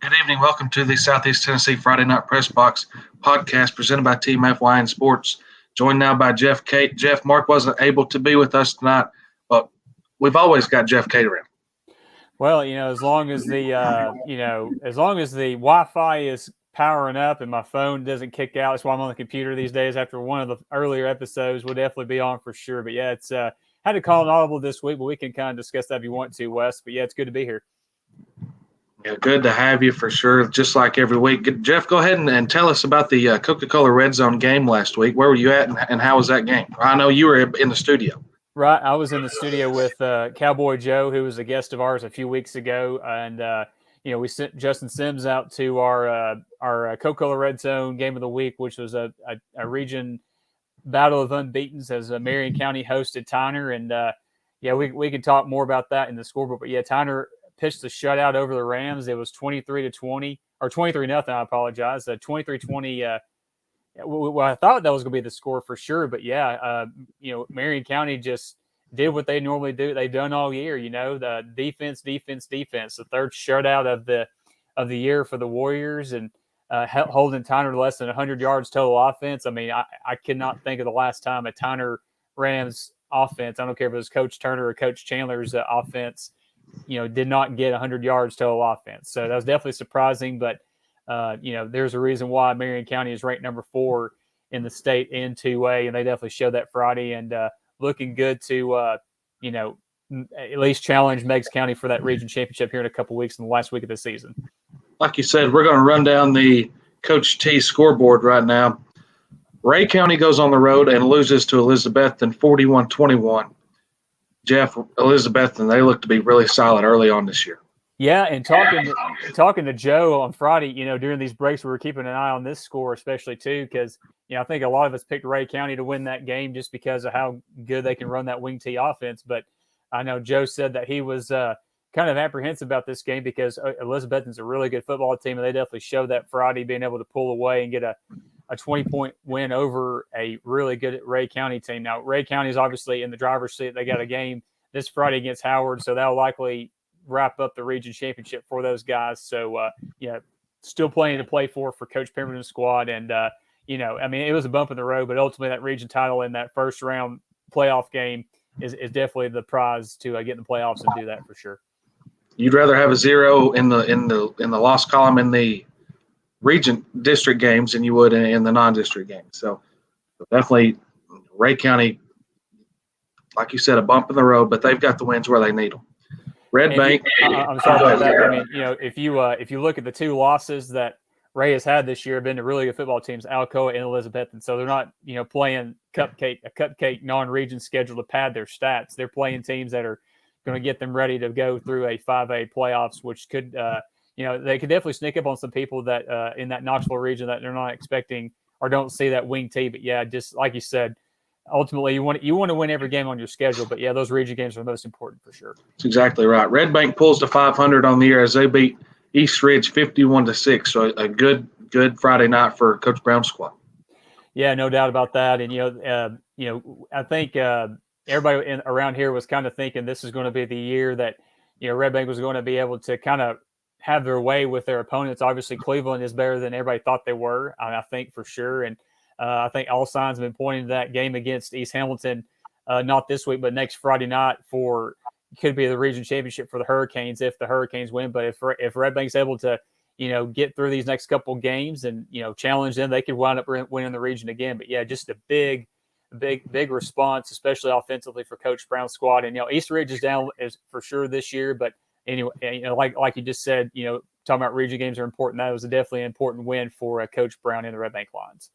Good evening. Welcome to the Southeast Tennessee Friday Night Pressbox podcast presented by Team FYN Sports. Joined now by Jeff Cate. Jeff, Mark wasn't able to be with us tonight, but we've always got Jeff Cate around. Well, as long as the as long as the Wi-Fi is powering up and my phone doesn't kick out, that's why I'm on the computer these days. After one of the earlier episodes, we'll definitely be on for sure. But yeah, it's had to call an audible this week, but we can kind of discuss that if you want to, Wes. But yeah, it's good to be here. Yeah, good to have you for sure. Just like every week, Jeff, go ahead and tell us about the Coca-Cola Red Zone game last week. Where were you at, and how was that game? I know you were in the studio. Right, I was in the studio with Cowboy Joe, who was a guest of ours a few weeks ago, and we sent Justin Sims out to our Coca-Cola Red Zone game of the week, which was a region battle of unbeatens as Marion County hosted Tyner, and we can talk more about that in the scoreboard. But yeah, Tyner pitched the shutout over the Rams. It was 23-20 or 23-0. I apologize, 23-20. Well, I thought that was going to be the score for sure, but yeah, Marion County just did what they normally do. They've done all year, the defense. The third shutout of the year for the Warriors, and holding Tyner to less than 100 yards total offense. I mean, I cannot think of the last time a Tyner Rams offense, I don't care if it was Coach Turner or Coach Chandler's offense, did not get 100 yards total offense. So that was definitely surprising, but there's a reason why Marion County is ranked number 4 in the state in 2A, and they definitely showed that Friday, and looking good to, at least challenge Meigs County for that region championship here in a couple weeks in the last week of the season. Like you said, we're going to run down the Coach T scoreboard right now. Ray County goes on the road and loses to Elizabethton 41-21. Jeff, Elizabethton, they look to be really solid early on this year. Yeah, and talking to Joe on Friday, during these breaks, we were keeping an eye on this score, especially too, because I think a lot of us picked Ray County to win that game just because of how good they can run that wing T offense. But I know Joe said that he was kind of apprehensive about this game because Elizabethton's a really good football team, and they definitely showed that Friday, being able to pull away and get a 20-point win over a really good Ray County team. Now, Ray County is obviously in the driver's seat. They got a game this Friday against Howard, so that'll likely wrap up the region championship for those guys. So, still plenty to play for Coach Pemberton's squad. And, it was a bump in the road, but ultimately that region title in that first round playoff game is definitely the prize to get in the playoffs and do that for sure. You'd rather have a 0 in the loss column in the region district games than you would in the non-district games. So definitely Ray County, like you said, a bump in the road, but they've got the wins where they need them. Red Bank. I'm sorry about that. I mean, if you look at the two losses that Ray has had this year, been to really good football teams, Alcoa and Elizabethton. So they're not, playing a cupcake non-region schedule to pad their stats. They're playing teams that are going to get them ready to go through a 5A playoffs, which could, they could definitely sneak up on some people that in that Knoxville region that they're not expecting or don't see that wing T. But yeah, just like you said, ultimately, you want to win every game on your schedule, but yeah, those region games are the most important for sure. That's exactly right. Red Bank pulls to 500 on the year as they beat East Ridge 51-6. So a good Friday night for Coach Brown's squad. Yeah, no doubt about that. And I think everybody around here was kind of thinking this is going to be the year that Red Bank was going to be able to kind of have their way with their opponents. Obviously, Cleveland is better than everybody thought they were. I think for sure, and I think all signs have been pointing to that game against East Hamilton, not this week, but next Friday night could be the region championship for the Hurricanes if the Hurricanes win. But if Red Bank's able to, get through these next couple games and, challenge them, they could wind up winning the region again. But yeah, just a big response, especially offensively for Coach Brown's squad. And, East Ridge is down is for sure this year. But anyway, like you just said, talking about region games are important. That was definitely an important win for Coach Brown and the Red Bank Lions.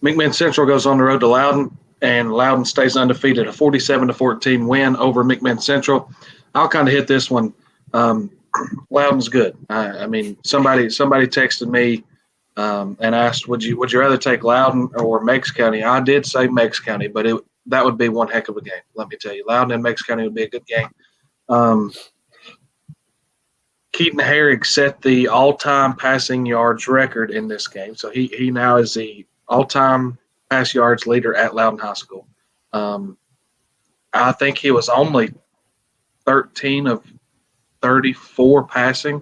McMinn Central goes on the road to Loudon, and Loudon stays undefeated, a 47-14 win over McMinn Central. I'll kind of hit this one. Loudon's good. I mean, somebody texted me and asked, would you rather take Loudon or Meigs County? I did say Meigs County, but that would be one heck of a game. Let me tell you, Loudon and Meigs County would be a good game. Keaton Herrig set the all-time passing yards record in this game, so he now is the all-time pass yards leader at Loudon High School. I think he was only 13 of 34 passing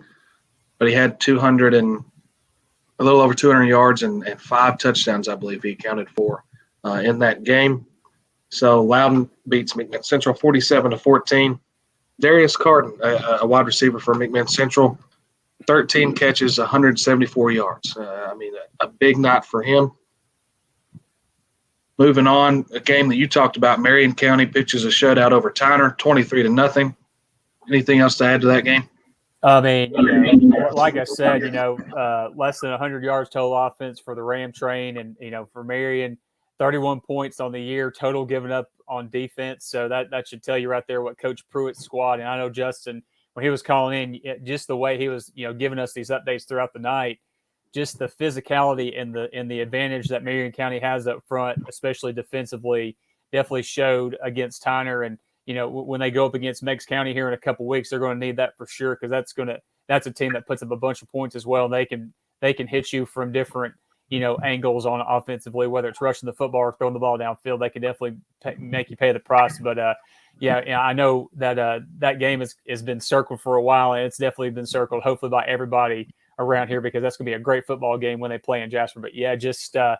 but he had a little over 200 yards and 5 touchdowns, I believe he accounted for in that game. So Loudon beats McMinn Central 47-14. Darius Carton, a wide receiver for McMinn Central, 13 catches, 174 yards. A big night for him. Moving on, a game that you talked about, Marion County pitches a shutout over Tyner, 23-0. Anything else to add to that game? I mean, like I said, less than 100 yards total offense for the Ram train, and for Marion, 31 points on the year total given up on defense. So that should tell you right there what Coach Pruitt's squad. And I know Justin, when he was calling in, just the way he was, giving us these updates throughout the night, just the physicality and the advantage that Marion County has up front, especially defensively, definitely showed against Tyner. And when they go up against Meigs County here in a couple weeks, they're going to need that for sure, because that's a team that puts up a bunch of points as well. They can hit you from different angles on offensively, whether it's rushing the football or throwing the ball downfield. They can definitely make you pay the price. But I know that that game has been circled for a while, and it's definitely been circled, hopefully by everybody around here, because that's going to be a great football game when they play in Jasper. But yeah, just for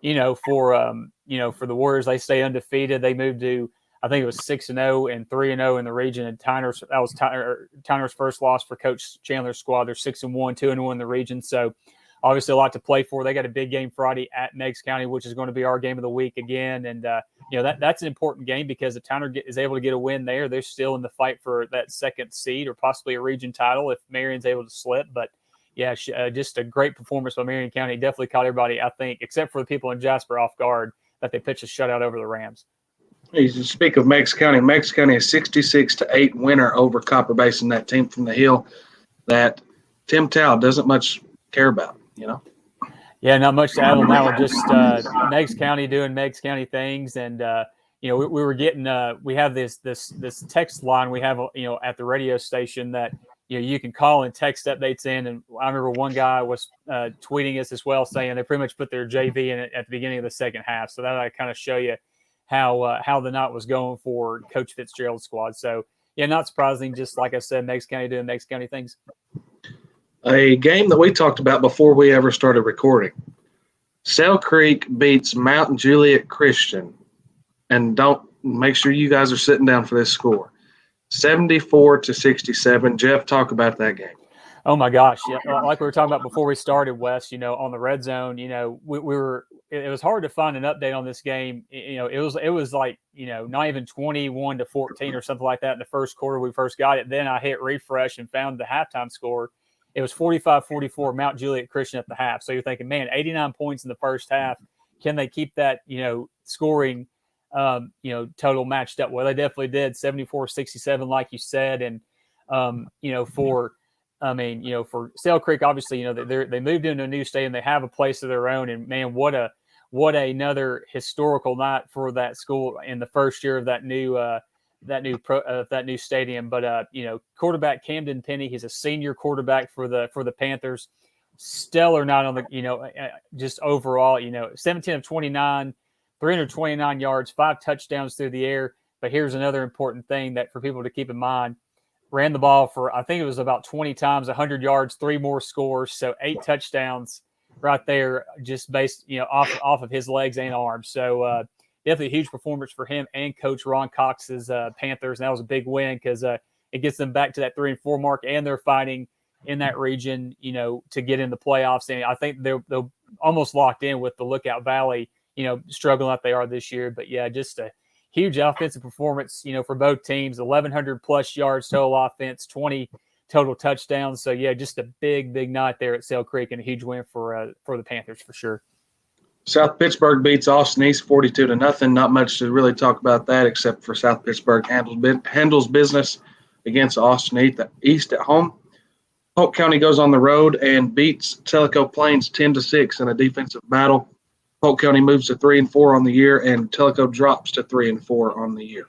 the Warriors, they stay undefeated. They moved to, I think it was 6-0 and 3-0 in the region. And that was Tyner's first loss for Coach Chandler's squad. They're 6-1, 2-1 in the region. So obviously a lot to play for. They got a big game Friday at Meigs County, which is going to be our game of the week again. And that's an important game, because if Tyner is able to get a win there, they're still in the fight for that second seed or possibly a region title if Marion's able to slip. But yeah, just a great performance by Marion County. Definitely caught everybody, I think, except for the people in Jasper, off guard that they pitched a shutout over the Rams. You speak of Meigs County. Meigs County is 66-8 winner over Copper Basin, that team from the Hill that Tim Tao doesn't much care about, Yeah, not much to add on that one. Just Meigs County doing Meigs County things, and we were getting we have this text line we have at the radio station that you can call and text updates in. And I remember one guy was tweeting us as well, saying they pretty much put their JV in at the beginning of the second half. So that I kind of show you how the night was going for Coach Fitzgerald's squad. So yeah, not surprising. Just like I said, Meigs County doing Meigs County things. A game that we talked about before we ever started recording. Sale Creek beats Mount Juliet Christian. And don't make sure you guys are sitting down for this score. 74-67. Jeff, talk about that game. Oh my gosh. Yeah. Like we were talking about before we started, Wes, on the red zone, we were, it was hard to find an update on this game. It was like, not even 21-14 or something like that in the first quarter. We first got it. Then I hit refresh and found the halftime score. It was 45-44 Mount Juliet Christian at the half. So you're thinking, man, 89 points in the first half. Can they keep that, scoring, total matched up? Well, they definitely did. 74-67, like you said. And, for Sale Creek, obviously, they moved into a new stadium. They have a place of their own. And man, what another historical night for that school in the first year of that new stadium. But quarterback Camden Penny, he's a senior quarterback for the Panthers. Stellar night on the just overall. 17 of 29, 329 yards, 5 touchdowns through the air. But here's another important thing that for people to keep in mind: ran the ball for, I think it was about 20 times, 100 yards, 3 more scores, so 8 touchdowns right there, just based off of his legs and arms. So definitely a huge performance for him and Coach Ron Cox's Panthers. And that was a big win, because it gets them back to that 3-4 mark, and they're fighting in that region, to get in the playoffs. And I think they're almost locked in with the Lookout Valley, struggling like they are this year. But yeah, just a huge offensive performance, for both teams. 1,100 plus yards total offense, 20 total touchdowns. So yeah, just a big night there at Sale Creek, and a huge win for the Panthers for sure. South Pittsburgh beats Austin East 42-0. Not much to really talk about that, except for South Pittsburgh handles business against Austin East at home. Polk County goes on the road and beats Tellico Plains 10-6 in a defensive battle. Polk County moves to 3-4 on the year, and Tellico drops to 3-4 on the year.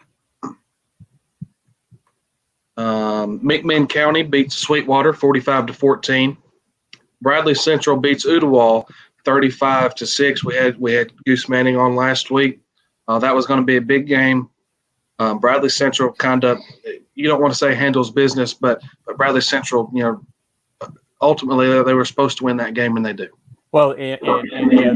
McMinn County beats Sweetwater 45-14. Bradley Central beats Ooltewah 35-6. We had Goose Manning on last week. That was going to be a big game. Bradley Central kind of, you don't want to say handles business, but Bradley Central, ultimately they were supposed to win that game, and they do. Well, and yeah,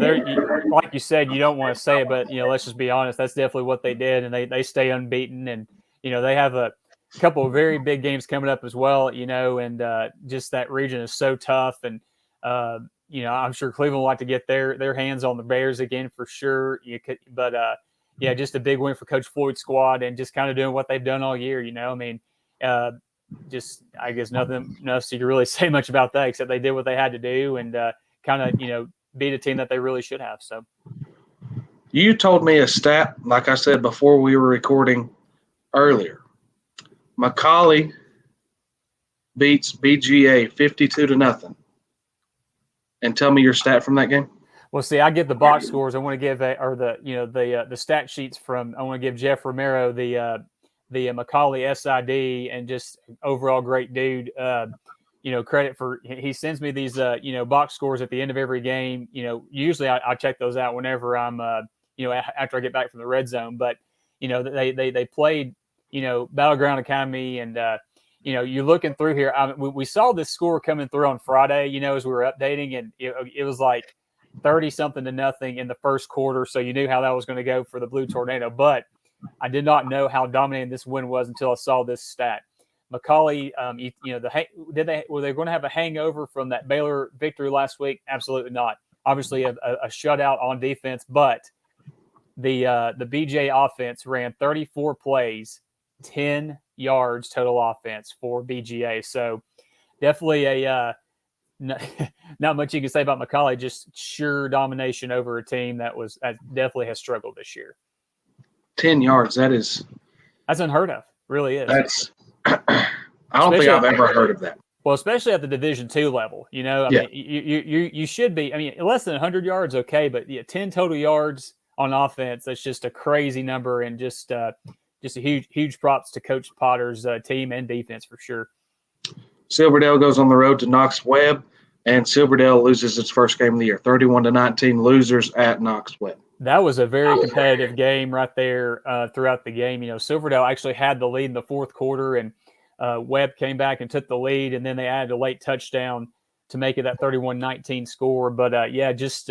like you said, you don't want to say it, but let's just be honest. That's definitely what they did, and they stay unbeaten, and they have a couple of very big games coming up as well. And just that region is so tough, and I'm sure Cleveland will like to get their hands on the Bears again for sure. But yeah, just a big win for Coach Floyd's squad, and just kind of doing what they've done all year. I mean, just I guess nothing else you can really say much about that except they did what they had to do, and kind of beat a team that they really should have. So you told me a stat, like I said before we were recording earlier. Macaulay beats BGA 52-0. And tell me your stat from that game. Well, see, I get the box scores. I want to give the stat sheets from. I want to give Jeff Romero the Macaulay SID, and just overall great dude. Credit for he sends me these box scores at the end of every game. Usually I check those out whenever I'm after I get back from the red zone. But they played Battleground Academy, and you're looking through here. We saw this score coming through on Friday. As we were updating, and it was like 30-something-0 in the first quarter. So you knew how that was going to go for the Blue Tornado, but I did not know how dominating this win was until I saw this stat. Macaulay, were they going to have a hangover from that Baylor victory last week? Absolutely not. Obviously, a shutout on defense, but the BJ offense ran 34 plays, 10 yards total offense for BGA. So definitely a not much you can say about Macaulay. Just sure domination over a team that definitely has struggled this year. 10 yards. That's unheard of. Really is. That's. I don't think I've ever heard of that. Well, especially at the Division II level, I mean, you should be. I mean, less than 100 yards, okay, but 10 total yards on offense. That's just a crazy number, and just a huge props to Coach Potter's team and defense for sure. Silverdale goes on the road to Knox Webb, and Silverdale loses its first game of the year, 31-19 losers at Knox Webb. That was a very competitive game right there throughout the game. Silverdale actually had the lead in the fourth quarter, and Webb came back and took the lead, and then they added a late touchdown to make it that 31-19 score. But, just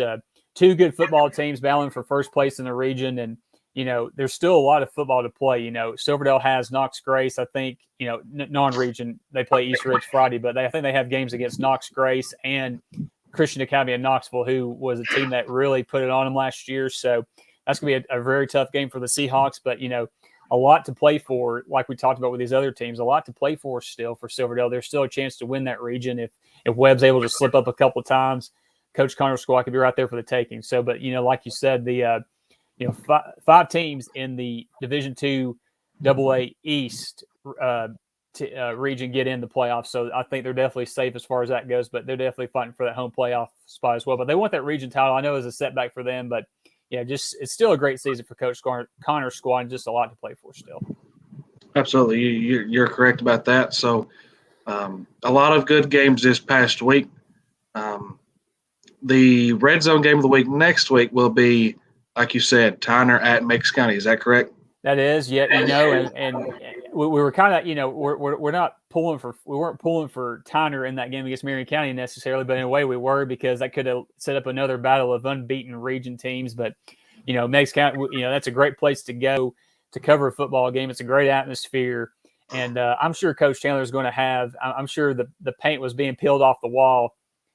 two good football teams battling for first place in the region, and, there's still a lot of football to play. Silverdale has Knox Grace. I think, non-region, they play East Ridge Friday, but I think they have games against Knox Grace and Christian Academy in Knoxville, who was a team that really put it on them last year. So that's going to be a very tough game for the Seahawks, but, a lot to play for, like we talked about with these other teams, a lot to play for still for Silverdale. There's still a chance to win that region. If Webb's able to slip up a couple of times, Coach Connor's squad could be right there for the taking. So, but, like you said, the, five teams in the Division II AA East region get in the playoffs. So I think they're definitely safe as far as that goes, but they're definitely fighting for that home playoff spot as well. But they want that region title. I know it's a setback for them, but it's still a great season for Coach Connor's squad, and just a lot to play for still. Absolutely. You're correct about that. So a lot of good games this past week. The red zone game of the week next week will be, like you said, Tyner at Meigs County. Is that correct? That is, and we were kind of, we weren't pulling for Tyner in that game against Marion County necessarily, but in a way we were, because that could have set up another battle of unbeaten region teams. But, Meigs County, that's a great place to go to cover a football game. It's a great atmosphere. And I'm sure Coach Chandler is going to I'm sure the paint was being peeled off the wall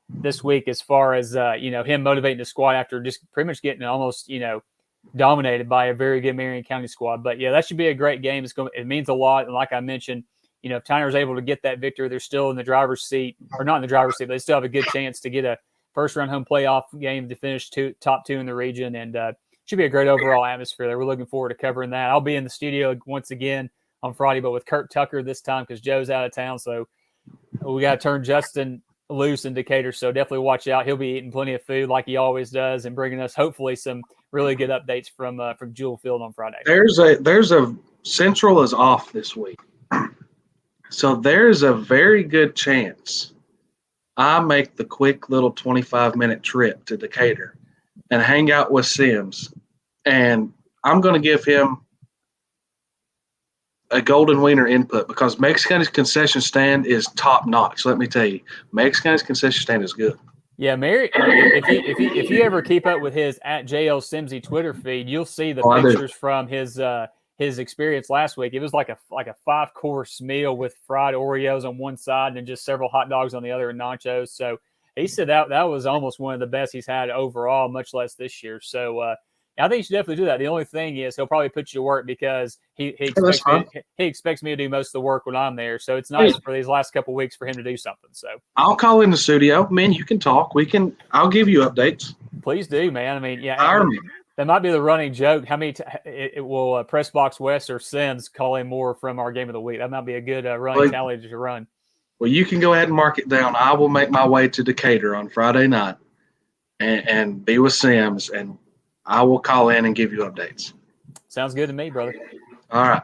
this week as far as, him motivating the squad after just pretty much getting almost, dominated by a very good Marion County squad. But that should be a great game. It means a lot. And like I mentioned, if Tyner's able to get that victory, they're still in the driver's seat, or not in the driver's seat, but they still have a good chance to get a first round home playoff game to finish top two in the region. And should be a great overall atmosphere there. We're looking forward to covering that. I'll be in the studio once again on Friday, but with Kurt Tucker this time, because Joe's out of town. So we got to turn Justin loose in Decatur. So definitely watch out. He'll be eating plenty of food like he always does, and bringing us hopefully some really good updates from Jewel Field on Friday. There's a Central is off this week, so there's a very good chance I make the quick little 25-minute trip to Decatur and hang out with Sims, and I'm going to give him a Golden Wiener input because Mexican's concession stand is top notch. Let me tell you, Mexican's concession stand is good. Yeah, Mary. If you ever keep up with his at JL Simsy Twitter feed, you'll see the I do. pictures from his experience last week. It was like a 5-course meal with fried Oreos on one side and just several hot dogs on the other and nachos. So he said that was almost one of the best he's had overall, much less this year. So I think you should definitely do that. The only thing is he'll probably put you to work because he expects me to do most of the work when I'm there. So it's nice for these last couple of weeks for him to do something. So I'll call in the studio, man. You can talk. I'll give you updates. Please do, man. I mean, yeah, that might be the running joke. How many it will Pressbox West or Sims call in more from our game of the week? That might be a good running tally to run. Well, you can go ahead and mark it down. I will make my way to Decatur on Friday night and be with Sims, and I will call in and give you updates. Sounds good to me, brother. All right.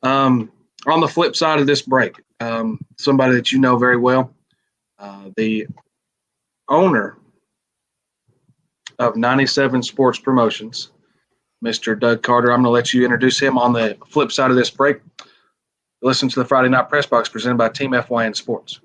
On the flip side of this break, somebody that you know very well, the owner of 97 Sports Promotions, Mr. Doug Carter. I'm going to let you introduce him on the flip side of this break. Listen to the Friday Night Press Box presented by Team FYN Sports.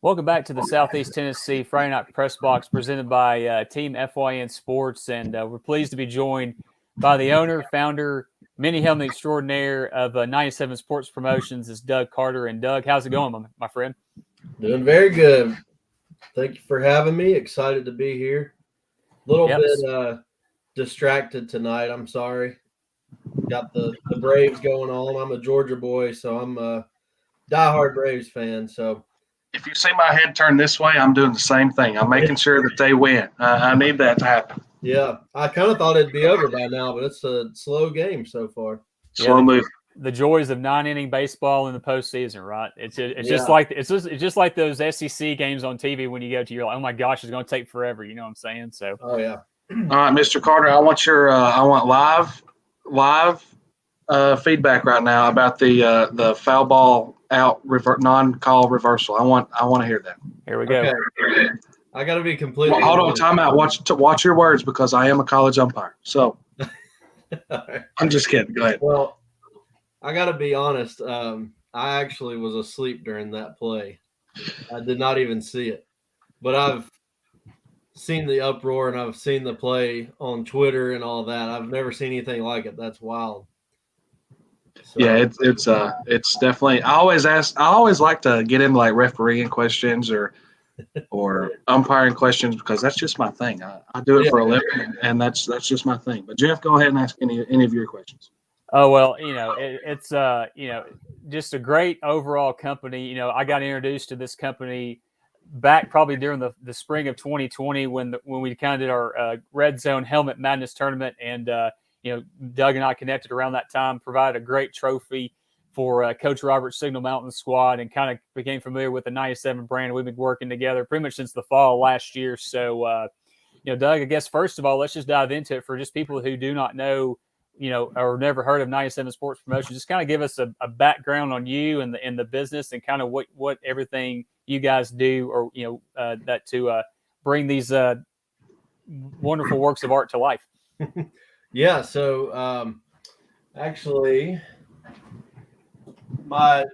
Welcome back to the Southeast Tennessee Friday Night Press Box presented by Team FYN Sports, and we're pleased to be joined by the owner, founder, mini helmet extraordinaire of 97 Sports Promotions, is Doug Carter. And Doug, how's it going, my friend? Doing very good. Thank you for having me. Excited to be here. A little bit distracted tonight. I'm sorry. Got the Braves going on. I'm a Georgia boy, so I'm a diehard Braves fan. So if you see my head turn this way, I'm doing the same thing. I'm making sure that they win. I need that to happen. Yeah, I kind of thought it'd be over by now, but it's a slow game so far. Slow move. The joys of 9-inning baseball in the postseason, right? It's just like those SEC games on TV when you go to, you're like, oh my gosh, it's going to take forever. You know what I'm saying? So. Oh yeah. All right, Mr. Carter, I want live feedback right now about the foul ball out non-call reversal. I want to hear that. Here we go. Okay. I got to be completely. Hold on, time out. Watch your words because I am a college umpire. So I'm just kidding. Go ahead. Well, I got to be honest. I actually was asleep during that play. I did not even see it, but I've seen the uproar and I've seen the play on Twitter and all that. I've never seen anything like it. That's wild. So. Yeah, it's definitely. I always like to get into like refereeing questions or umpiring questions because that's just my thing. I do it for a living, and that's just my thing. But Jeff, go ahead and ask any of your questions. Oh well, it's just a great overall company. I got introduced to this company back probably during the spring of 2020 when we kind of did our Red Zone Helmet Madness tournament, and Doug and I connected around that time, provided a great trophy for Coach Robert's Signal Mountain squad, and kind of became familiar with the 97 brand. We've been working together pretty much since the fall last year. So, Doug, I guess first of all, let's just dive into it for just people who do not know, or never heard of 97 Sports Promotions. Just kind of give us a background on you and the business and kind of what everything you guys do, or that to bring these wonderful works of art to life. Yeah. So actually, my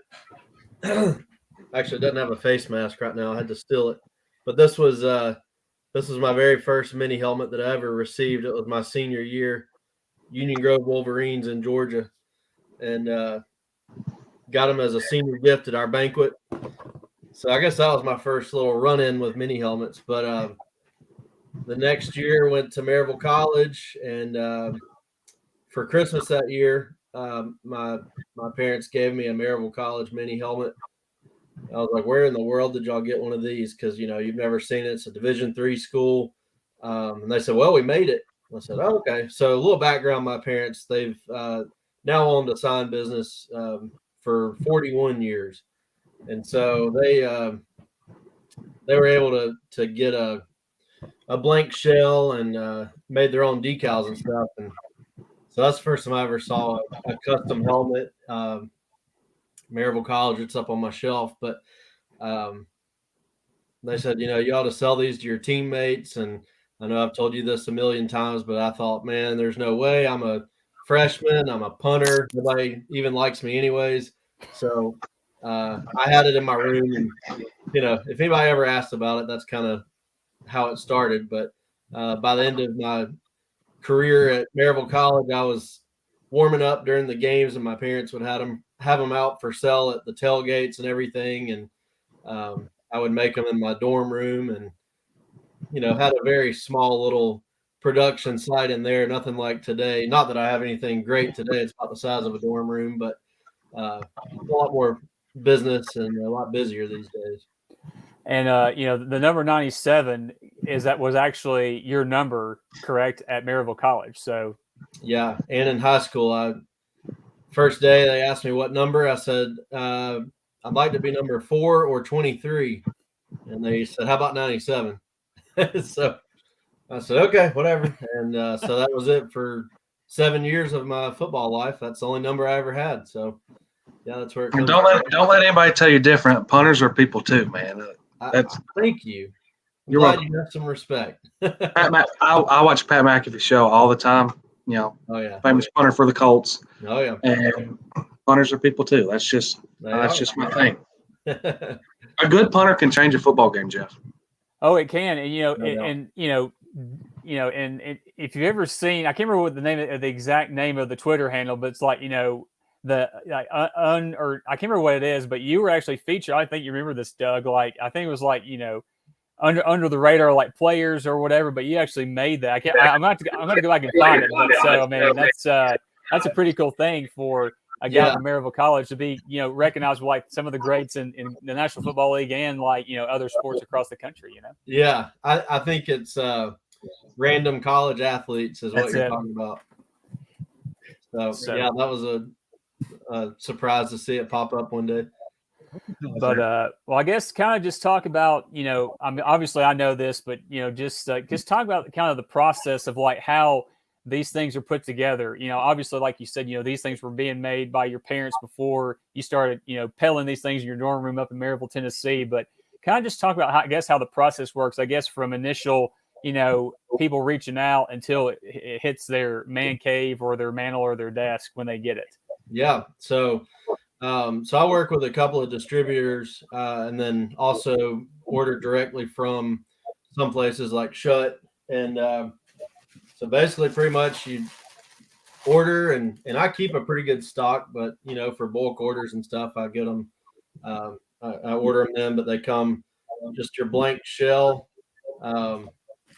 actually doesn't have a face mask right now. I had to steal it, but this was my very first mini helmet that I ever received. It was my senior year, Union Grove Wolverines in Georgia, and got them as a senior gift at our banquet. So I guess that was my first little run-in with mini helmets. But the next year went to Maryville College, and for Christmas that year, my parents gave me a Maryville College mini helmet. I was like, where in the world did y'all get one of these? Because, you've never seen it. It's a Division III school. And they said, well, we made it. I said, oh, okay. So a little background, my parents, they've now owned a sign business for 41 years. And so they were able to get a blank shell and made their own decals and stuff. And so that's the first time I ever saw a custom helmet. Maryville College, it's up on my shelf, but they said, you ought to sell these to your teammates. And I know I've told you this a million times, but I thought, man, there's no way. I'm a freshman. I'm a punter. Nobody even likes me anyways. So I had it in my room. And, if anybody ever asked about it, that's kind of how it started. But by the end of my career at Maryville College, I was warming up during the games, and my parents would have them out for sale at the tailgates and everything. And I would make them in my dorm room, and had a very small little production site in there. Nothing like today. Not that I have anything great today. It's about the size of a dorm room, but a lot more business and a lot busier these days. And the number 97 was actually your number, correct, at Maryville College. So yeah, and in high school, first day they asked me what number. I said I'd like to be number 4 or 23, and they said, "How about 97?" So I said, "Okay, whatever." And so that was it for 7 years of my football life. That's the only number I ever had. So yeah, that's where it comes. Don't let anybody tell you different. Punters are people too, man. Thank you. You're glad welcome. you have some respect. I watch Pat McAfee show all the time. Oh yeah, famous punter for the Colts. Oh yeah, and punters are people too. That's just my thing. A good punter can change a football game, Jeff. Oh, it can, and and if you've ever seen, I can't remember what the exact name of the Twitter handle, but it's like or I can't remember what it is, but you were actually featured. I think you remember this, Doug. Like I think it was like under the radar, like players or whatever. But you actually made that. I'm gonna go back and find it. But so I mean that's a pretty cool thing for a guy from Maryville College to be recognized like some of the greats in the National Football League and like other sports across the country. Yeah, I think it's random college athletes is what you're talking about. So yeah, that was a surprised to see it pop up one day. But well, I guess kind of just talk about I mean, obviously I know this, but just talk about kind of the process of like how these things are put together. Obviously, like you said, these things were being made by your parents before you started peddling these things in your dorm room up in Maryville, Tennessee. But kind of just talk about how the process works. I guess from initial people reaching out until it hits their man cave or their mantle or their desk when they get it. Yeah. So I work with a couple of distributors and then also order directly from some places like Shut. And so basically pretty much you order and I keep a pretty good stock, but for bulk orders and stuff, I get them, I order them then, but they come just your blank shell.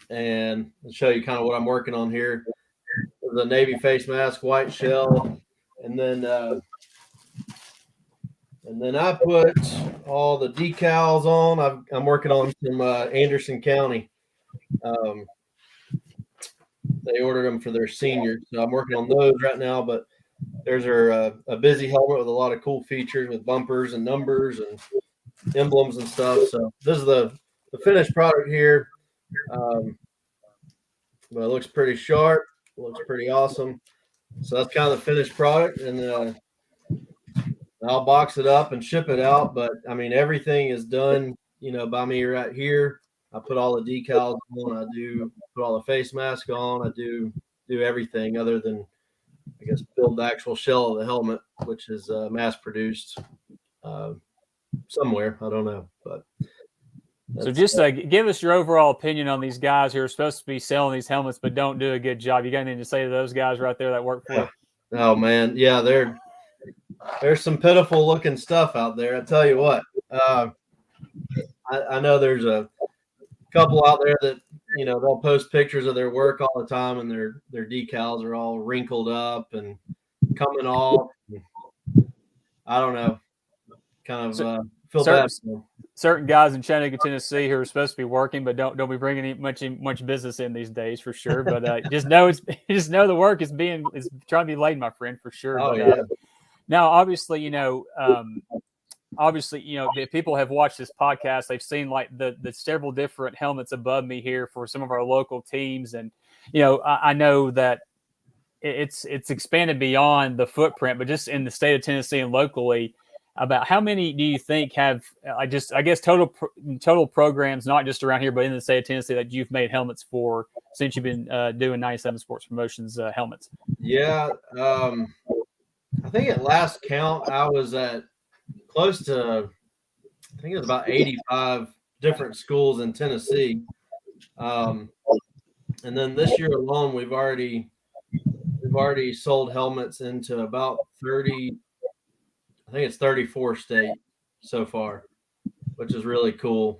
And I'll show you kind of what I'm working on here. The Navy face mask, white shell. And then I put all the decals on. I'm working on some Anderson County. They ordered them for their seniors, so I'm working on those right now. But there's a busy helmet with a lot of cool features with bumpers and numbers and emblems and stuff. So this is the finished product here. But it looks pretty sharp. It looks pretty awesome. So that's kind of the finished product, and I'll box it up and ship it out. But I mean, everything is done, by me right here. I put all the decals on. I do put all the face mask on. I do everything other than, I guess, build the actual shell of the helmet, which is mass produced somewhere. I don't know, but. So just give us your overall opinion on these guys who are supposed to be selling these helmets but don't do a good job. You got anything to say to those guys right there that work for you? Oh man, yeah, there's some pitiful looking stuff out there. I tell you what, I know there's a couple out there that they'll post pictures of their work all the time, and their decals are all wrinkled up and coming off. I don't know, kind of feel bad for them. certain guys in Chattanooga, Tennessee, who are supposed to be working, but don't be bringing much business in these days for sure. But just know the work is trying to be laid, my friend, for sure. Oh, But yeah. now, obviously, if people have watched this podcast, they've seen like the several different helmets above me here for some of our local teams, and I know that it's expanded beyond the footprint, but just in the state of Tennessee and locally, about how many do you think have I guess total programs, not just around here, but in the state of Tennessee, that you've made helmets for since you've been doing 97 Sports Promotions helmets? Yeah. I think at last count, I was at close to, I think it was about 85 different schools in Tennessee. And then this year alone, we've already sold helmets into about 30, I think it's 34 states so far, which is really cool.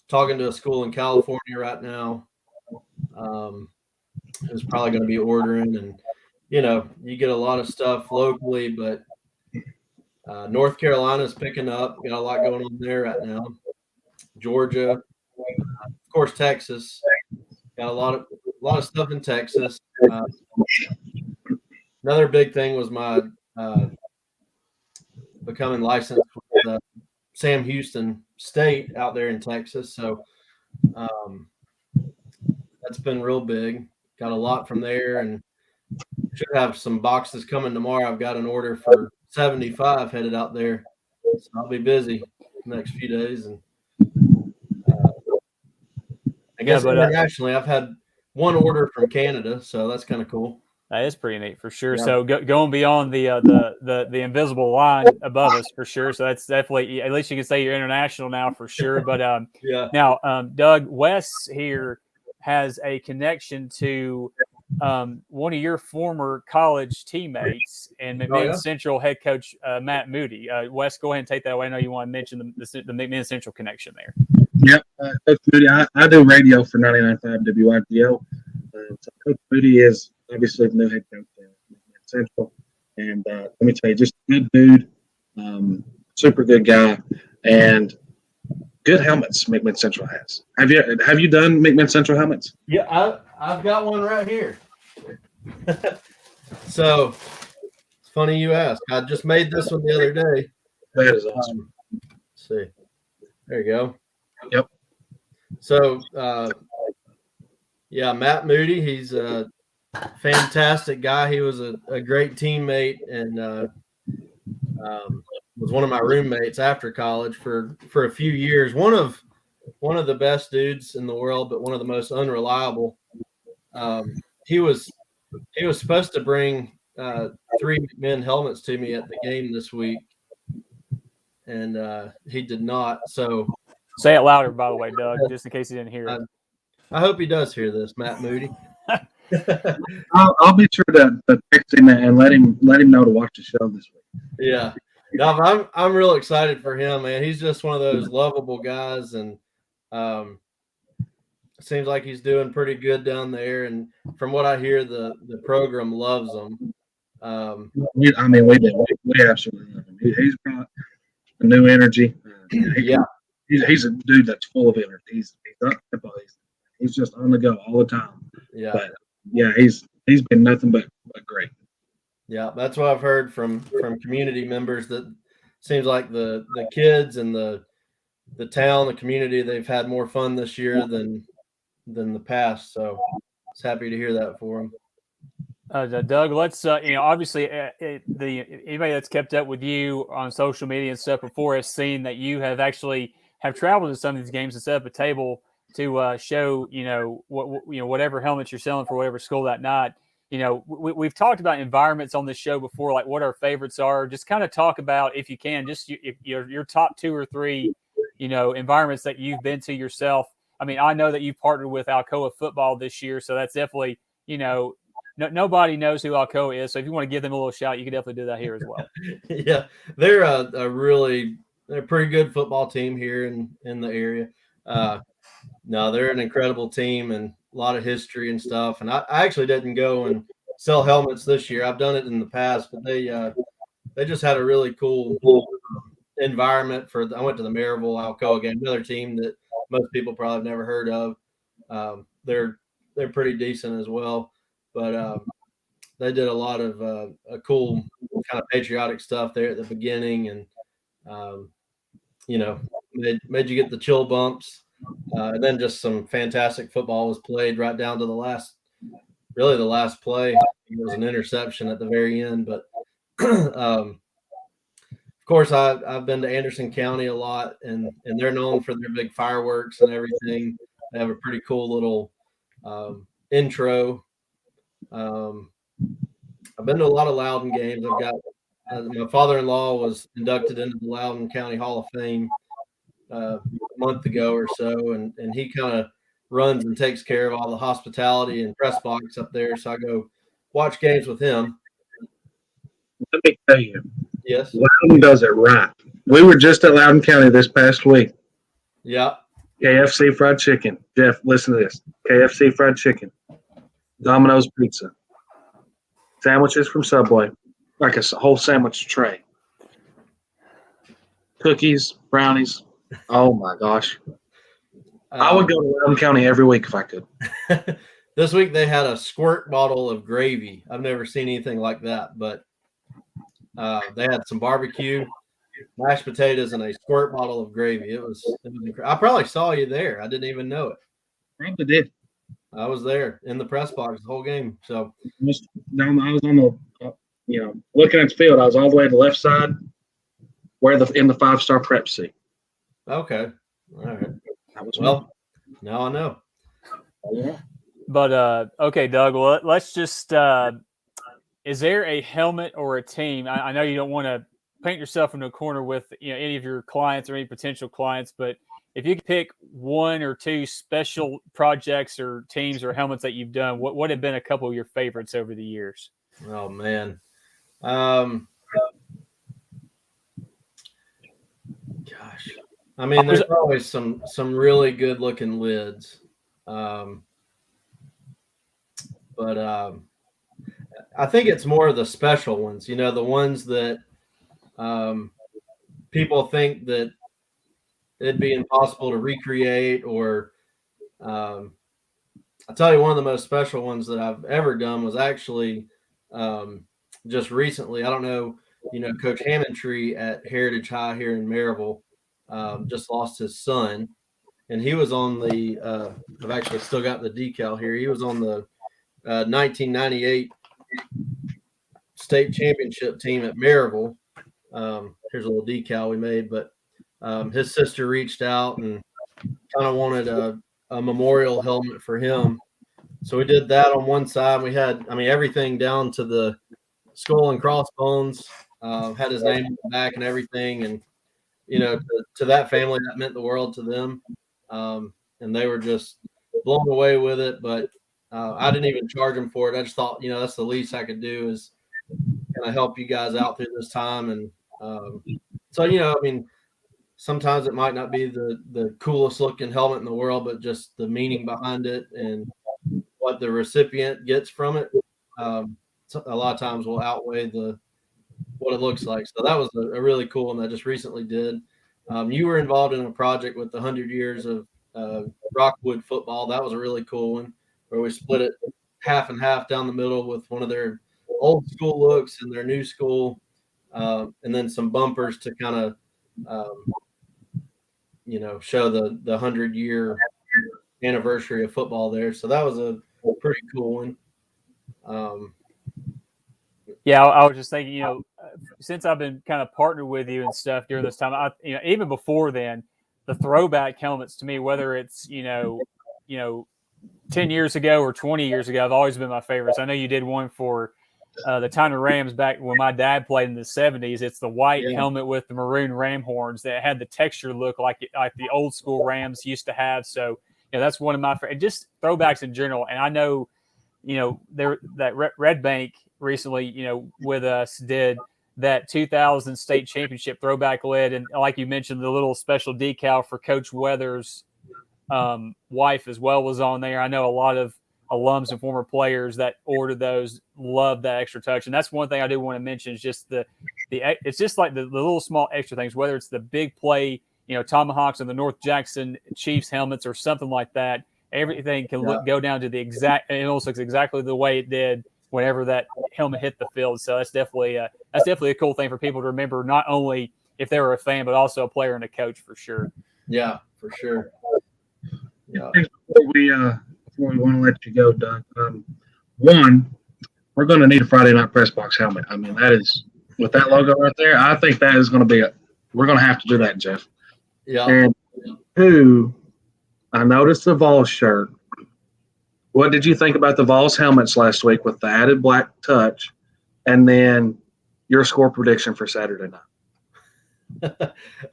Talking to a school in California right now, who's probably going to be ordering, and you get a lot of stuff locally, but North Carolina's picking up. Got a lot going on there right now. Georgia, of course, Texas. Got a lot of stuff in Texas. Another big thing was my becoming licensed with Sam Houston State out there in Texas. So that's been real big. Got a lot from there, and should have some boxes coming tomorrow. I've got an order for 75 headed out there, so I'll be busy the next few days. And I guess internationally, I've had one order from Canada, so that's kind of cool. That is pretty neat for sure. Yeah. So going beyond the invisible line above us for sure. So that's definitely, at least you can say you're international now for sure. But yeah. Now, Doug, Wes here has a connection to one of your former college teammates and McMinn Central head coach Matt Moody. Wes, go ahead and take that away. I know you want to mention the McMinn Central connection there. Yep, Coach Moody. I do radio for 99.5 WIGO. So Coach Moody is obviously the new head coach at McMinn Central, and let me tell you, just a good dude, super good guy, and good helmets McMinn Central has. Have you done McMinn Central helmets? Yeah, I've got one right here. So it's funny you ask. I just made this one the other day. That is awesome. Let's see. There you go. Yep. So Matt Moody, he's a fantastic guy. He was a great teammate, and was one of my roommates after college for a few years. One of the best dudes in the world, but one of the most unreliable. He was supposed to bring 3 McMinn helmets to me at the game this week, and he did not. So say it louder, by the way, Doug, just in case he didn't hear it. I hope he does hear this, Matt Moody. I'll be sure to text him and let him know to watch the show this week. Yeah, no, I'm real excited for him, man. He's just one of those lovable guys, and seems like he's doing pretty good down there. And from what I hear, the program loves him. We absolutely love him. He's brought a new energy. He's a dude that's full of energy. He's he's just on the go all the time. Yeah, but he's been nothing but great. Yeah, that's what I've heard from community members. That seems like the kids and the town, the community, they've had more fun this year than the past. So I was happy to hear that for them. Doug, let's obviously anybody that's kept up with you on social media and stuff before has seen that you have actually traveled to some of these games and set up a table to show whatever helmets you're selling for whatever school that night. We've talked about environments on this show before, like what our favorites are. Just kind of talk about, if you can, just your top 2 or 3 environments that you've been to yourself. I mean, I know that you partnered with Alcoa football this year, so that's definitely, nobody knows who Alcoa is. So if you want to give them a little shout, you can definitely do that here as well. Yeah, they're they're a pretty good football team here in the area. No, they're an incredible team and a lot of history and stuff. And I actually didn't go and sell helmets this year. I've done it in the past, but they just had a really cool environment I went to the Maryville Alcoa game, another team that most people probably have never heard of. They're pretty decent as well, but they did a lot of a cool kind of patriotic stuff there at the beginning, and made you get the chill bumps. And then just some fantastic football was played right down to the last play. It was an interception at the very end, but of course I've been to Anderson County a lot, and they're known for their big fireworks and everything. They have a pretty cool little intro. I've been to a lot of Loudoun games. I've got my father-in-law was inducted into the Loudoun County Hall of Fame a month ago or so, and he kind of runs and takes care of all the hospitality and Pressbox up there. So I go watch games with him. Let me tell you, Yes, Loudoun does it right. We were just at Loudoun County this past week. yeah. KFC fried chicken. Jeff, listen to this. KFC fried chicken. Domino's pizza. Sandwiches from Subway. Like a whole sandwich tray. Cookies, brownies. Oh, my gosh. I would go to Loudoun County every week if I could. This week they had a squirt bottle of gravy. I've never seen anything like that, but they had some barbecue, mashed potatoes, and a squirt bottle of gravy. It was incredible. I probably saw you there. I didn't even know it. Probably did. I was there in the press box the whole game. So I was on the, looking at the field. I was all the way to the left side, in the 5-star prep seat. okay, all right. That was Well, now I know. yeah. But okay, Doug. Well, let's just. Is there a helmet or a team? I know you don't want to paint yourself into a corner with any of your clients or any potential clients, but if you could pick one or two special projects or teams or helmets that you've done, what have been a couple of your favorites over the years? Oh man, gosh, I mean, there's always some really good looking lids, but I think it's more of the special ones. The ones that people think that it'd be impossible to recreate, or I'll tell you, one of the most special ones that I've ever done was actually just recently. I don't know, Coach Hammondtree at Heritage High here in Maryville just lost his son, and he was on the I've actually still got the decal here. He was on the 1998 state championship team at Maryville. Here's a little decal we made, but his sister reached out and kind of wanted a memorial helmet for him. So we did that on one side. We had, everything down to the skull and crossbones, had his name on the back and everything. And, to that family, that meant the world to them. And they were just blown away with it. But I didn't even charge them for it. I just thought, that's the least I could do is kind of help you guys out through this time. And so, sometimes it might not be the coolest looking helmet in the world, but just the meaning behind it and what the recipient gets from it, a lot of times will outweigh what it looks like. So that was a really cool one that I just recently did. You were involved in a project with the 100 years of Rockwood football. That was a really cool one where we split it half and half down the middle with one of their old school looks and their new school, and then some bumpers to kind of show the 100-year anniversary of football there. So that was a pretty cool one. Yeah, I was just thinking, since I've been kind of partnered with you and stuff during this time, even before then, the throwback helmets to me, whether it's 10 years ago or 20 years ago, have always been my favorites. I know you did one for the Tyner Rams back when my dad played in the 70s. It's the white helmet with the maroon ram horns that had the texture look like the old school Rams used to have. So, that's one of my just throwbacks in general. And I know, that Red Bank recently, with us did that 2000 state championship throwback lid. And like you mentioned, the little special decal for Coach Weathers' wife as well was on there. I know a lot of alums and former players that ordered those love that extra touch. And that's one thing I do want to mention is just the it's just like the little small extra things, whether it's the big play, tomahawks on the North Jackson Chiefs helmets or something like that. Everything can go down to the exact. It almost looks exactly the way it did whenever that helmet hit the field. So that's definitely a cool thing for people to remember, not only if they were a fan, but also a player and a coach for sure. Yeah, for sure. Yeah. Before we want to let you go, Doug, one, we're going to need a Friday Night Pressbox helmet. I mean, that is with that logo right there. I think that is going to be we're going to have to do that, Jeff. Yeah. And two, I noticed the Vols shirt. What did you think about the Vols helmets last week with the added black touch, and then your score prediction for Saturday night?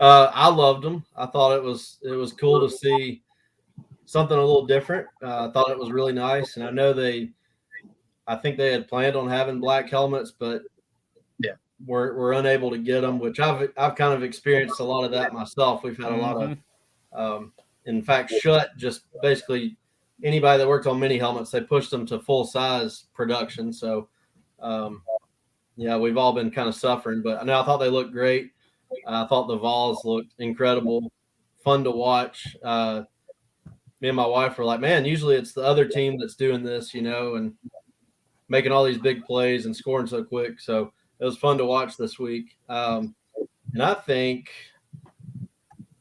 I loved them. I thought it was cool to see something a little different. I thought it was really nice, and I know I think they had planned on having black helmets, but we're unable to get them, which I've kind of experienced a lot of that myself. We've had a lot of, in fact, Shut just basically anybody that worked on mini helmets, they pushed them to full size production. So, we've all been kind of suffering, but I thought they looked great. I thought the Vols looked incredible, fun to watch. Me and my wife were like, man, usually it's the other team that's doing this, and making all these big plays and scoring so quick. So it was fun to watch this week. And I think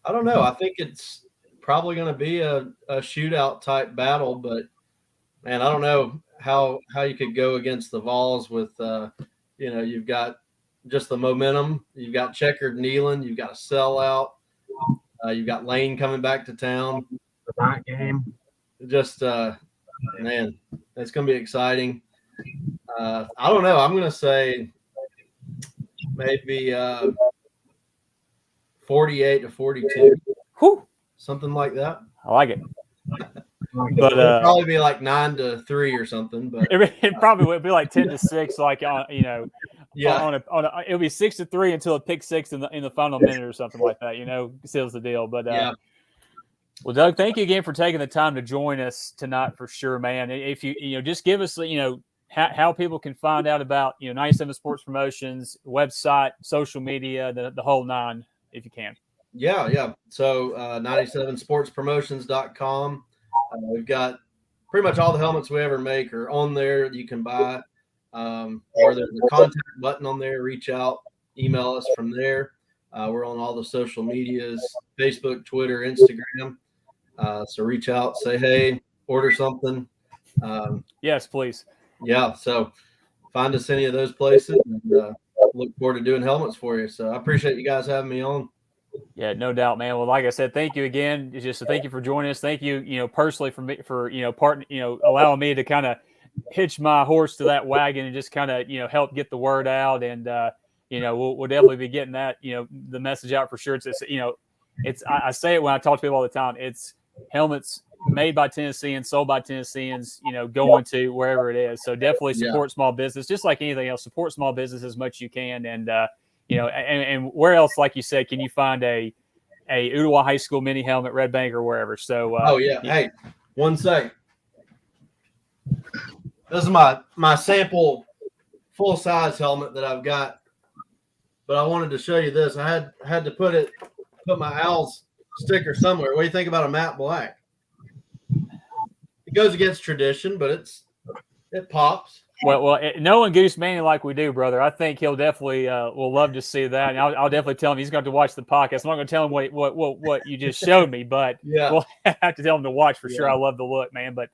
it's probably going to be a shootout type battle, but man, I don't know how you could go against the Vols with, you've got just the momentum. You've got Checkered Nealon. You've got a sellout. You've got Lane coming back to town. The night game. Just, man, it's going to be exciting. I don't know. I'm going to say maybe 48-42. Whew. Something like that. I like it. But it'll probably be like 9-3 or something. But it probably would be like 10-6, like it'll be 6-3 until a pick six in the final minute or something like that. Seals the deal. But well, Doug, thank you again for taking the time to join us tonight for sure, man. If you just give us how people can find out about 97 Sports Promotions website, social media, the whole nine, if you can. Yeah. So 97sportspromotions.com. We've got pretty much all the helmets we ever make are on there. You can buy, or there's a contact button on there. Reach out, email us from there. We're on all the social medias: Facebook, Twitter, Instagram. So reach out, say hey, order something. Yes, please. Yeah. So find us any of those places, and look forward to doing helmets for you. So I appreciate you guys having me on. Yeah, no doubt, man. Well, like I said, thank you again. Just thank you for joining us. Thank you, personally for allowing me to kind of hitch my horse to that wagon and just kind of, help get the word out. And, we'll definitely be getting that, the message out for sure. I say it when I talk to people all the time. It's helmets made by Tennesseans, sold by Tennesseans, going to wherever it is. So definitely support small business, just like anything else. Support small business as much as you can. And, and where else, like you said, can you find a Ooltewah High School mini helmet, Red Bank, or wherever? So, Hey, one sec. This is my sample full size helmet that I've got, but I wanted to show you this. I had to put my Owls sticker somewhere. What do you think about a matte black? It goes against tradition, but it pops. Well, knowing Goose Manning like we do, brother, I think he'll definitely will love to see that. And I'll definitely tell him he's going to watch the podcast. I'm not going to tell him what you just showed me, but we'll have to tell him to watch for sure. I love the look, man. But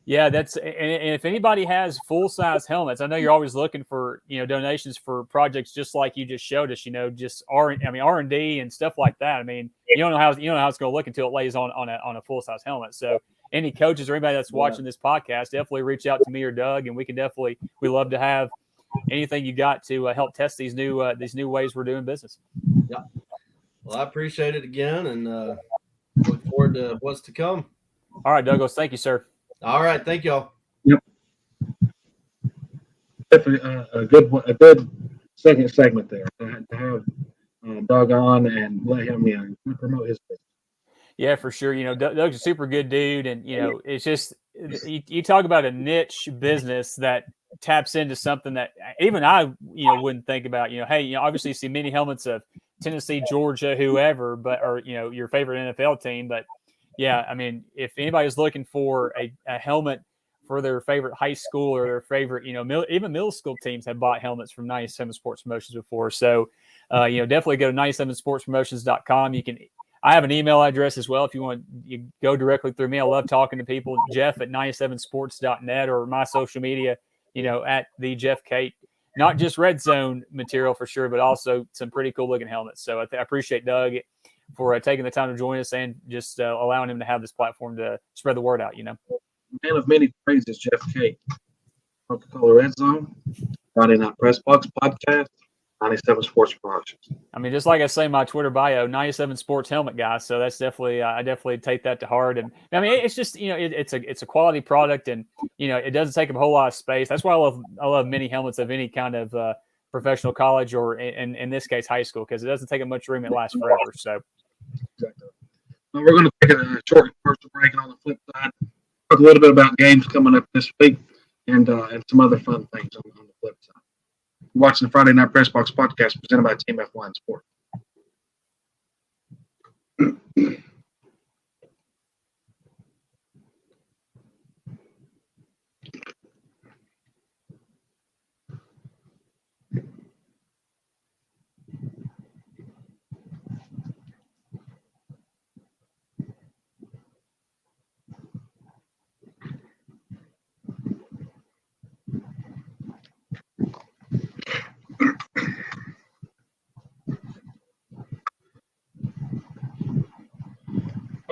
yeah, and if anybody has full size helmets, I know you're always looking for donations for projects just like you just showed us. Just R&D and stuff like that. I mean, you don't know how it's going to look until it lays on a full size helmet. So any coaches or anybody that's watching this podcast, definitely reach out to me or Doug, and we love to have anything you got to help test these new ways we're doing business. Yeah. Well, I appreciate it again, and look forward to what's to come. All right, Douglas. Thank you, sir. All right. Thank y'all. Yep. Definitely a good second segment there to have Doug on and let him promote his business. Yeah, for sure. Doug's a super good dude, and it's just you talk about a niche business that taps into something that even I, wouldn't think about. Hey, obviously you see many helmets of Tennessee, Georgia, whoever, or your favorite NFL team. But yeah, I mean, if anybody's looking for a helmet for their favorite high school or their favorite, even middle school teams have bought helmets from 97 Sports Promotions before. So, definitely go to 97sportspromotions.com. I have an email address as well. If you want, you go directly through me. I love talking to people. Jeff at 97sports.net or my social media, at the Jeff Kate. Not just red zone material for sure, but also some pretty cool looking helmets. So I appreciate Doug for taking the time to join us and just allowing him to have this platform to spread the word out. Man of many praises, Jeff Kate. Coca-Cola Red Zone, Friday Night Pressbox podcast, 97 Sports Promotions. I mean, just like I say in my Twitter bio, 97 Sports helmet guy. So that's definitely, I definitely take that to heart. And I mean, it's just, it's a quality product, and it doesn't take up a whole lot of space. That's why I love mini helmets of any kind of professional college or in this case high school, because it doesn't take up much room. It lasts forever. So exactly. Well, we're going to take a short commercial break, and on the flip side, talk a little bit about games coming up this week and some other fun things on the flip side. You're watching the Friday Night Pressbox podcast presented by Team F1 Sport.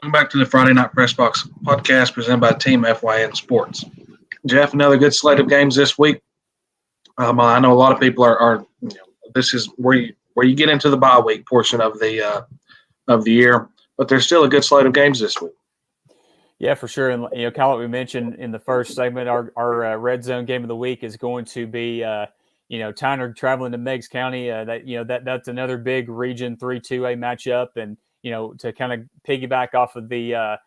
Welcome back to the Friday Night Pressbox podcast presented by Team FYN Sports. Jeff, another good slate of games this week. I know a lot of people are this is where you get into the bye week portion of the year, but there's still a good slate of games this week. Yeah, for sure. And Kyle, like we mentioned in the first segment, our red zone game of the week is going to be Tyner traveling to Meigs County. That's another big Region 3-2A matchup, and to kind of piggyback off of the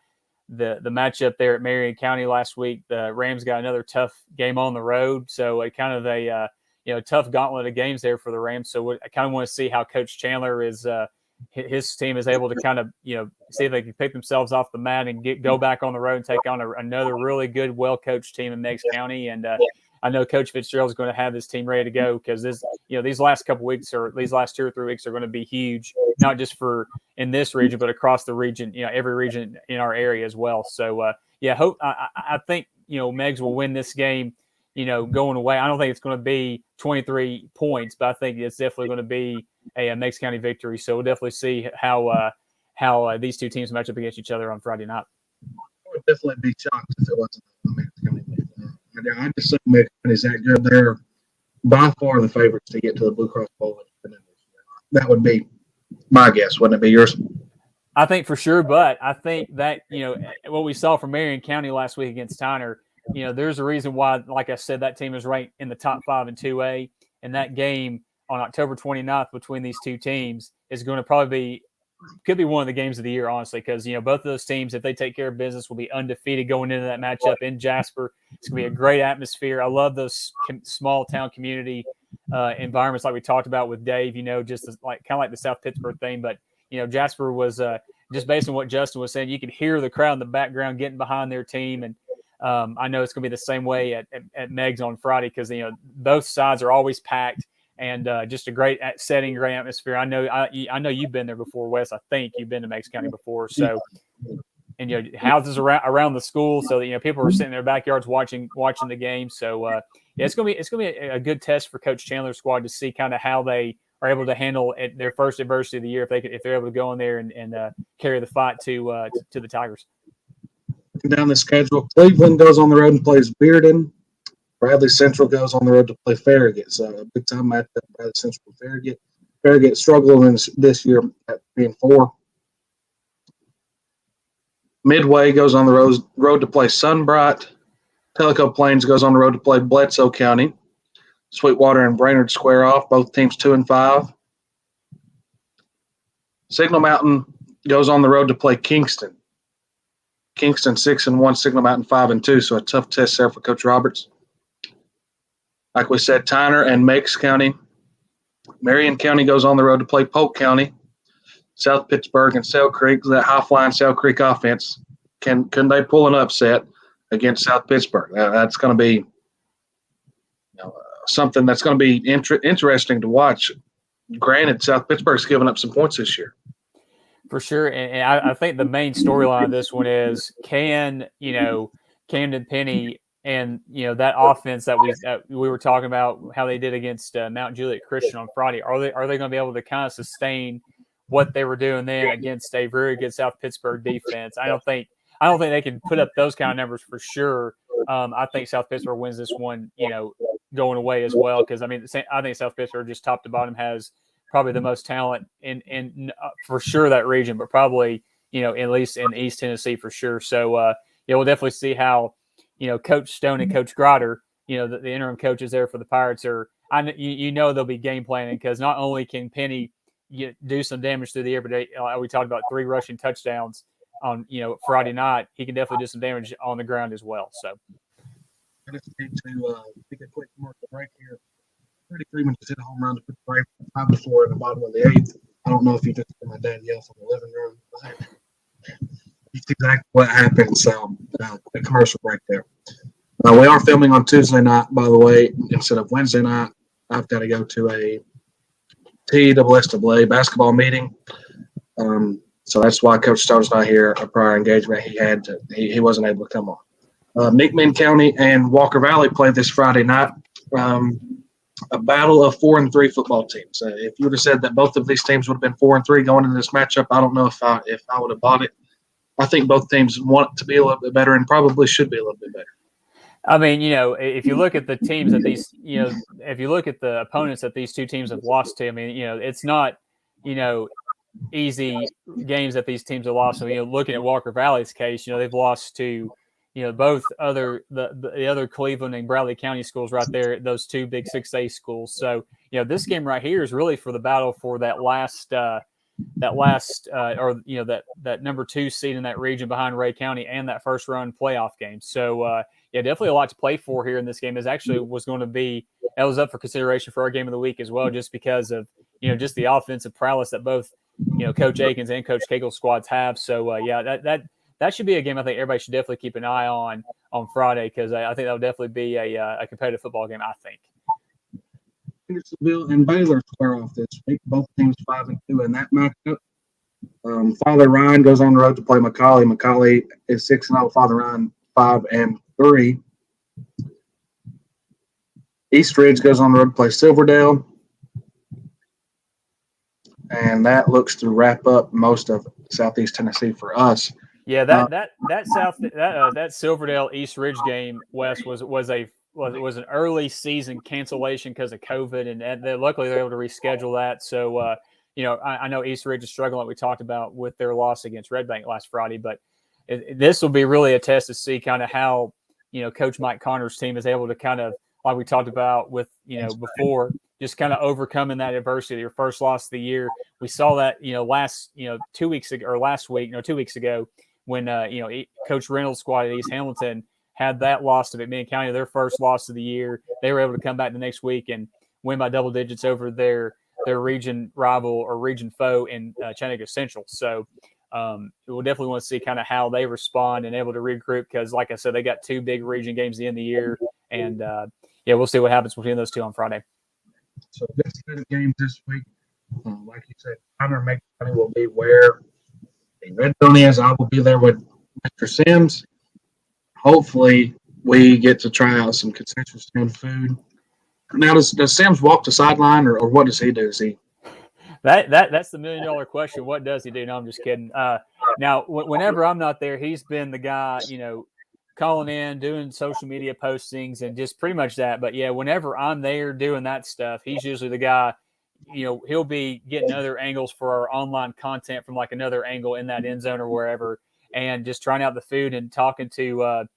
matchup there at Marion County last week, the Rams got another tough game on the road. So kind of a tough gauntlet of games there for the Rams. So I kind of want to see how Coach Chandler is his team is able to kind of see if they can pick themselves off the mat and go back on the road and take on another really good, well coached team in Meigs County. And I know Coach Fitzgerald is going to have his team ready to go, because these last couple weeks or these last 2 or 3 weeks are going to be huge, not just for in this region, but across the region, every region in our area as well. So I think, Meigs will win this game, going away. I don't think it's going to be 23 points, but I think it's definitely going to be a Meigs County victory. So we'll definitely see how these two teams match up against each other on Friday night. I would definitely be shocked if it wasn't a Meigs County. I just think Meigs County is that good. They're by far the favorites to get to the Blue Cross Bowl. That would be my guess. Wouldn't it be yours? I think for sure, but I think that, what we saw from Marion County last week against Tyner, there's a reason why, like I said, that team is ranked in the top 5 in 2A, and that game on October 29th between these two teams is going to could be one of the games of the year, honestly, because, both of those teams, if they take care of business, will be undefeated going into that matchup in Jasper. It's going to be a great atmosphere. I love those small town community environments like we talked about with Dave, just kind of like the South Pittsburgh thing. But, Jasper was just based on what Justin was saying, you could hear the crowd in the background getting behind their team. And I know it's going to be the same way at Meigs on Friday, because, both sides are always packed. And just a great setting, great atmosphere. I know you've been there before, Wes. I think you've been to Meigs County before. So, and houses around the school, so that people are sitting in their backyards watching the game. So, it's gonna be a good test for Coach Chandler's squad to see kind of how they are able to handle their first adversity of the year if they're able to go in there and carry the fight to the Tigers. Down the schedule, Cleveland goes on the road and plays Bearden. Bradley Central goes on the road to play Farragut. So a big time matchup, Bradley Central and Farragut. Farragut struggling this year at being 4. Midway goes on the road to play Sunbright. Tellico Plains goes on the road to play Bledsoe County. Sweetwater and Brainerd square off, both teams 2-5. Signal Mountain goes on the road to play Kingston. Kingston 6-1, Signal Mountain 5-2, so a tough test there for Coach Roberts. Like we said, Tyner and Meigs County. Marion County goes on the road to play Polk County. South Pittsburgh and Sale Creek, that high-flying Sale Creek offense, can they pull an upset against South Pittsburgh? That's going to be something that's going to be interesting to watch. Granted, South Pittsburgh's given up some points this year. For sure, and I think the main storyline of this one is can Camden Penny and that offense that we were talking about how they did against Mount Juliet Christian on Friday. Are they going to be able to kind of sustain what they were doing then against a very good South Pittsburgh defense? I don't think they can put up those kind of numbers for sure. I think South Pittsburgh wins this one, going away as well, because I think South Pittsburgh just top to bottom has probably the most talent in for sure that region, but probably at least in East Tennessee for sure. So we'll definitely see how Coach Stone and Coach Grotter, the interim coaches there for the Pirates are. They'll be game planning, because not only can Penny do some damage through the air, but we talked about 3 rushing touchdowns on Friday night. He can definitely do some damage on the ground as well. So I just need to take a quick commercial break here. 30 Freeman just hit a home run to put the break 5-4 in the bottom of the 8th. I don't know if you just heard my dad yell from the living room. That's exactly what happened. So, a commercial break there. We are filming on Tuesday night, by the way, instead of Wednesday night. I've got to go to a TSSAA basketball meeting. So that's why Coach Stone's not here. A prior engagement he wasn't able to come on. McMinn County and Walker Valley played this Friday night. A battle of 4-3 football teams. If you would have said that both of these teams would have been 4-3 going into this matchup, I don't know if I would have bought it. I think both teams want to be a little bit better and probably should be a little bit better. I mean, if you look at the teams that these, if you look at the opponents that these two teams have lost to, I mean, it's not, easy games that these teams have lost. So, looking at Walker Valley's case, they've lost to, both the other Cleveland and Bradley County schools right there, those 2 big 6A schools. So, this game right here is really for the battle for that last number 2 seed in that region behind Ray County and that first round playoff game. So, definitely a lot to play for here in this game. That was up for consideration for our game of the week as well, just because of, just the offensive prowess that both, Coach Akins and Coach Cagle's squads have. So, that should be a game I think everybody should definitely keep an eye on Friday, because I think that'll definitely be a competitive football game, I think. Hendersonville and Baylor square off this week. Both teams 5-2 in that matchup. Father Ryan goes on the road to play McCallie. McCallie is 6-0. Father Ryan 5-3. East Ridge goes on the road to play Silverdale. And that looks to wrap up most of Southeast Tennessee for us. Yeah, that Silverdale East Ridge game, Wes, was an early season cancellation because of COVID, and luckily they're able to reschedule that. So I know East Ridge is struggling, like we talked about with their loss against Red Bank last Friday, but this will be really a test to see kind of how Coach Mike Connor's team is able to kind of, like we talked about with before, just kind of overcoming that adversity. Your first loss of the year, we saw that last 2 weeks ago, or last week, 2 weeks ago, when Coach Reynolds' squad at East Hamilton had that loss to McMinn County, their first loss of the year. They were able to come back the next week and win by double digits over their region rival or region foe in Chattanooga Central. So we'll definitely want to see kind of how they respond and able to regroup, because, like I said, they got 2 big region games at the end of the year, and we'll see what happens between those 2 on Friday. So this set of games this week, like you said, Connor McCounty will be where the Red Zone is. I will be there with Mr. Sims. Hopefully, we get to try out some concession stand food. Now, does Sims walk the sideline, or what does he do? Is he? That's the $1 million question. What does he do? No, I'm just kidding. Now, whenever I'm not there, he's been the guy, calling in, doing social media postings, and just pretty much that. But yeah, whenever I'm there doing that stuff, he's usually the guy. He'll be getting other angles for our online content from like another angle in that end zone or wherever, and just trying out the food and talking to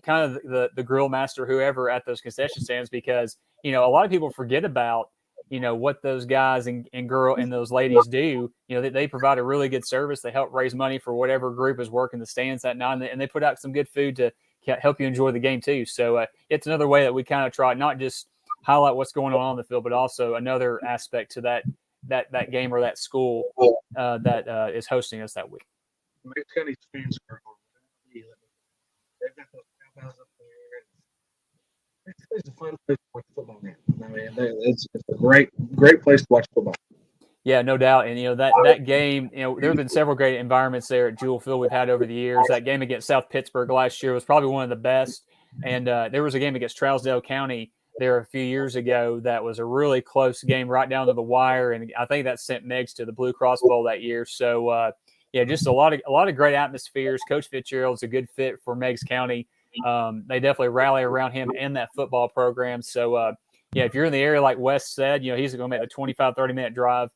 kind of the grill master, whoever at those concession stands, because a lot of people forget about what those guys and girl and those ladies do. They provide a really good service. They help raise money for whatever group is working the stands that night, and they put out some good food to help you enjoy the game too. So it's another way that we kind of try not just highlight what's going on the field, but also another aspect to that game or that school that is hosting us that week. Meigs County's fans are they've got those cowbells up there. It's a fun place to watch football game. I mean, it's a great place to watch football. Yeah, no doubt. And, that game, there have been several great environments there at Jewel Field we've had over the years. That game against South Pittsburgh last year was probably one of the best. And there was a game against Trousdale County there a few years ago that was a really close game right down to the wire. And I think that sent Meigs to the Blue Cross Bowl that year. So, just a lot of great atmospheres. Coach Fitzgerald's a good fit for Meigs County. They definitely rally around him and that football program. So, if you're in the area, like Wes said, he's going to make the 25, 30-minute drive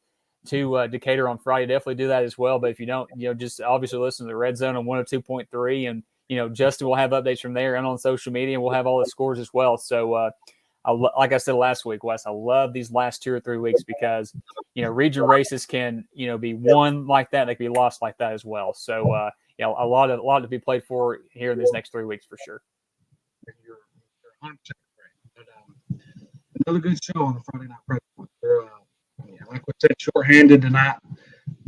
to Decatur on Friday. Definitely do that as well. But if you don't, just obviously listen to the Red Zone on 102.3. And, Justin will have updates from there and on social media, and we'll have all the scores as well. So, like I said last week, Wes, I love these last 2 or 3 weeks because, region races can, be won like that. They can be lost like that as well. So, a lot to be played for here in these next 3 weeks for sure. You're 100% right. But, another good show on the Friday Night Pressbox. Like we said, shorthanded tonight,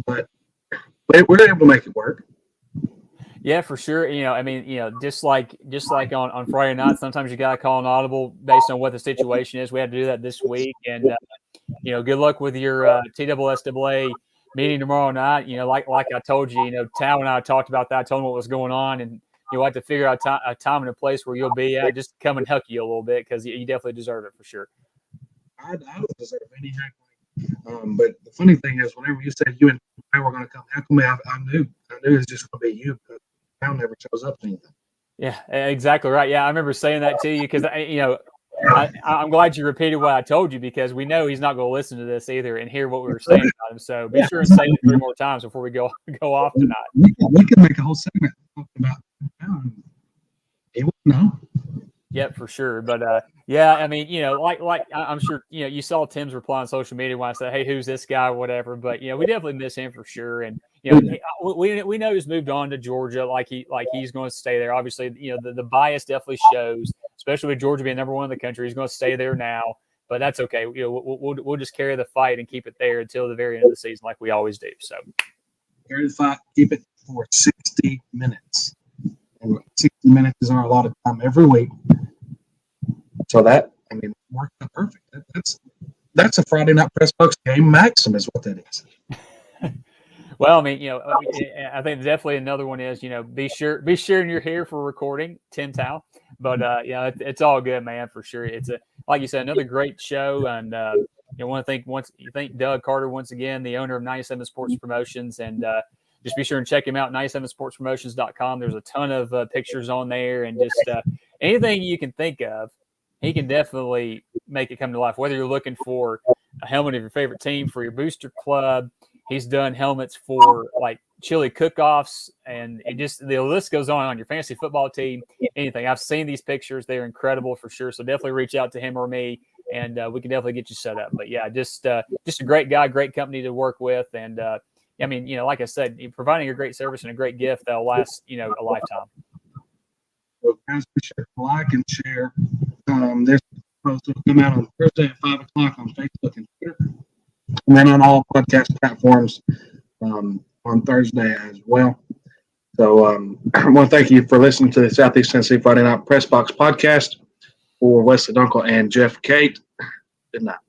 but we're able to make it work. Yeah, for sure. Just like on Friday night, sometimes you got to call an audible based on what the situation is. We had to do that this week, and good luck with your TSSAA meeting tomorrow night. Like I told you, Tao and I talked about that. I told him what was going on, and you'll have to figure out a time and a place where you'll be at. Just come and huck you a little bit because you definitely deserve it for sure. I don't deserve any heck. But the funny thing is, whenever you said you and I were going to come, how come I knew it was just going to be you because Cal never shows up to anything. Yeah, exactly right. Yeah, I remember saying that to you because I'm glad you repeated what I told you because we know he's not going to listen to this either and hear what we were saying about him. So be sure and say it 3 more times before we go off tonight. We can make a whole segment talking about he wouldn't know. Yep, for sure. But like I'm sure you saw Tim's reply on social media when I said, "Hey, who's this guy?" or whatever. But we definitely miss him for sure. And we know he's moved on to Georgia, like he's going to stay there. Obviously, the bias definitely shows, especially with Georgia being number 1 in the country. He's going to stay there now, but that's okay. We'll just carry the fight and keep it there until the very end of the season, like we always do. So carry the fight, keep it for 60 minutes. And 60 minutes is our allotted time every week. So that, worked out perfect. That's a Friday Night Pressbox game maxim is what that is. Well, I think definitely another one is, be sure you're here for recording, Tim Tao. But, it's all good, man, for sure. It's like you said, another great show. And, I want to thank Doug Carter once again, the owner of 97 Sports Promotions. And, just be sure and check him out, 97sportspromotions.com. There's a ton of pictures on there and just anything you can think of, he can definitely make it come to life. Whether you're looking for a helmet of your favorite team for your booster club, he's done helmets for like chili cook-offs, and the list goes on your fantasy football team, anything. I've seen these pictures. They're incredible for sure. So definitely reach out to him or me, and we can definitely get you set up. But, yeah, just a great guy, great company to work with. And, like I said, providing a great service and a great gift that'll last, a lifetime. So guys, be sure to like and share. This post will come out on Thursday at 5 o'clock on Facebook and Twitter, and then on all podcast platforms on Thursday as well. So I want to thank you for listening to the Southeast Tennessee Friday Night Pressbox podcast. For Wesley Dunkel and Jeff Kate, good night.